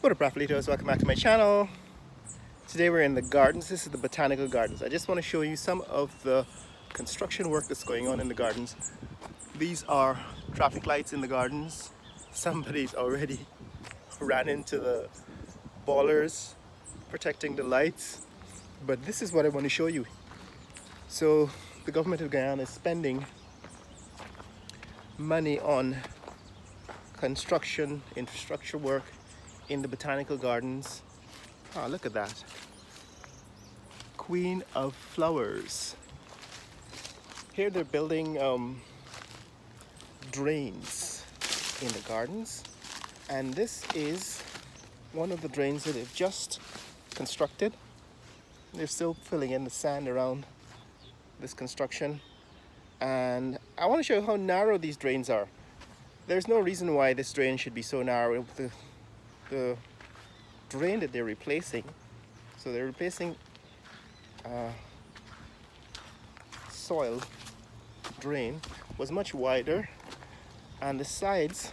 Photographitos, welcome back to my channel. Today we're in the gardens. This is the Botanical Gardens. I just want to show you some of the construction work that's going on in the gardens. These are traffic lights in the gardens. Somebody's already ran into the ballers protecting the lights. But this is what I want to show you. So the government of Guyana is spending money on construction, infrastructure work in the Botanical Gardens. Ah, look at that. Queen of Flowers. Here they're building drains in the gardens. And this is one of the drains that they've just constructed. They're still filling in the sand around this construction. And I want to show you how narrow these drains are. There's no reason why this drain should be so narrow. The drain that they're replacing, so they're replacing soil drain, was much wider, and the sides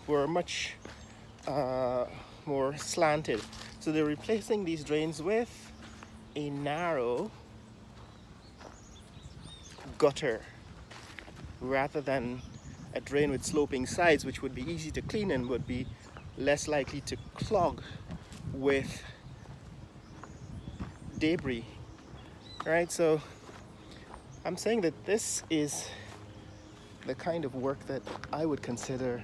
were much more slanted. So they're replacing these drains with a narrow gutter rather than a drain with sloping sides, which would be easy to clean and would be less likely to clog with debris. Alright, so I'm saying that this is the kind of work that I would consider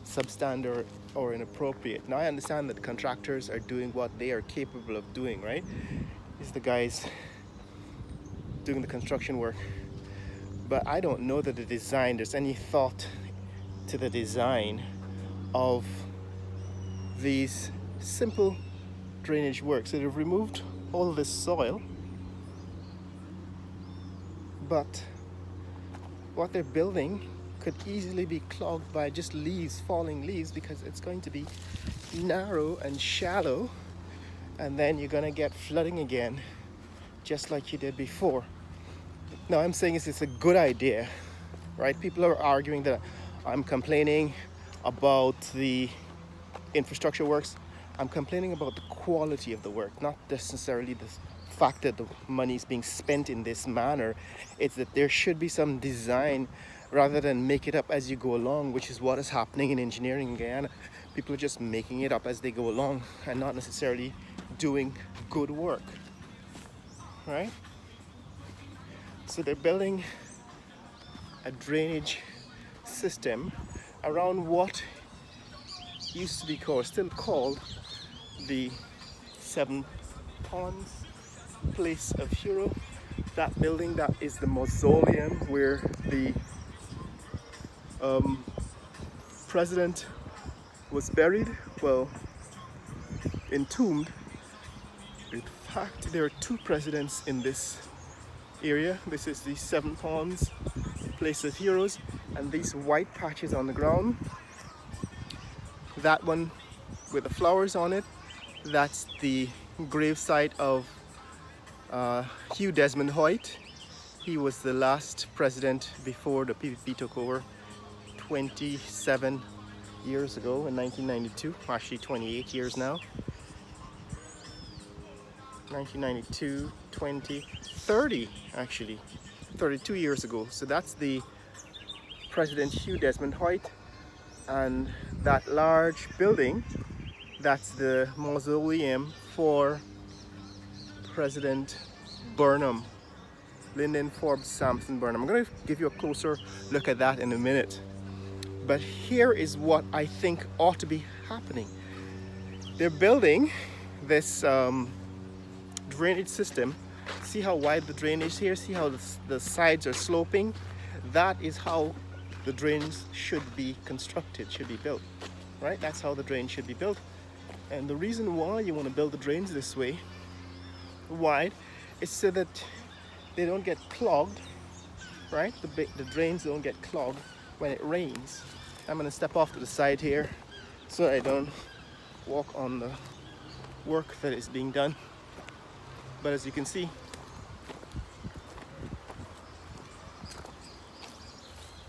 substandard or inappropriate. Now I understand that contractors are doing what they are capable of doing, right? These are the guys doing the construction work. But I don't know that there's any thought to the design of these simple drainage work. So they've removed all of this soil, but what they're building could easily be clogged by just leaves, falling leaves, because it's going to be narrow and shallow, and then you're gonna get flooding again, just like you did before. Now I'm saying it's a good idea, right? People are arguing that I'm complaining about the infrastructure works. I'm complaining about the quality of the work, not necessarily the fact that the money is being spent in this manner. It's that there should be some design rather than make it up as you go along, which is what is happening in engineering in Guyana. People are just making it up as they go along and not necessarily doing good work, right? So they're building a drainage system around what used to be called, still called, the Seven Ponds Place of Hero. That building, that is the mausoleum where the president was buried, well, entombed. In fact, there are two presidents in this area. This is the Seven Ponds Place of Heroes, and these white patches on the ground, that one with the flowers on it, that's the gravesite of Hugh Desmond Hoyt. He was the last president before the PPP took over 27 years ago in 1992, actually 28 years now. 1992, 20, 30 actually, 32 years ago. So that's the President Hugh Desmond Hoyt, and that large building, that's the mausoleum for President Burnham, Lyndon Forbes Sampson Burnham. I'm going to give you a closer look at that in a minute. But here is what I think ought to be happening. They're building this drainage system. See how wide the drain is here? See how the sides are sloping? That is how the drains should be constructed, should be built, right? That's how the drain should be built. And the reason why you want to build the drains this way, wide, is so that they don't get clogged, right? The drains don't get clogged when it rains. I'm going to step off to the side here so I don't walk on the work that is being done. But as you can see,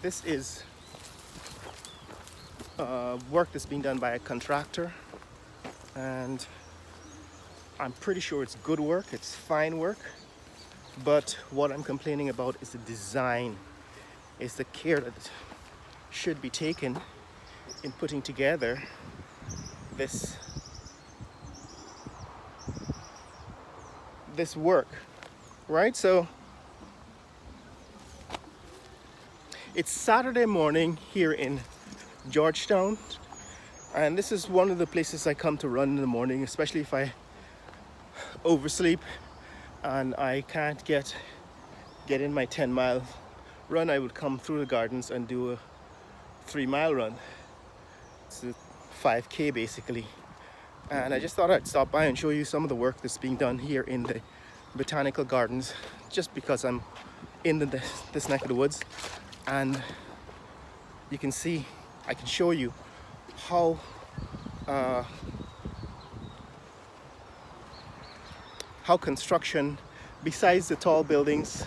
this is work that's being done by a contractor, and I'm pretty sure it's good work, it's fine work, but what I'm complaining about is the design, is the care that should be taken in putting together this work, right? So it's Saturday morning here in Georgetown, and this is one of the places I come to run in the morning, especially if I oversleep and I can't get in my 10-mile run. I would come through the gardens and do a 3-mile run. It's a 5K basically, and I just thought I'd stop by and show you some of the work that's being done here in the Botanical Gardens, just because I'm in this neck of the woods, and you can see, I can show you how construction, besides the tall buildings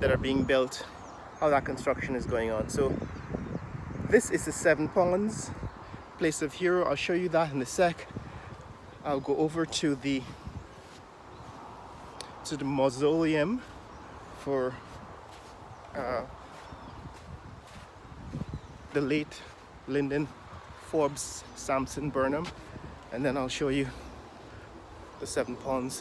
that are being built, how that construction is going on. So this is the 7 Ponds place of hero. I'll show you that in a sec. I'll go over to the mausoleum for the late Lyndon Forbes Sampson Burnham, and then I'll show you the 7 Ponds.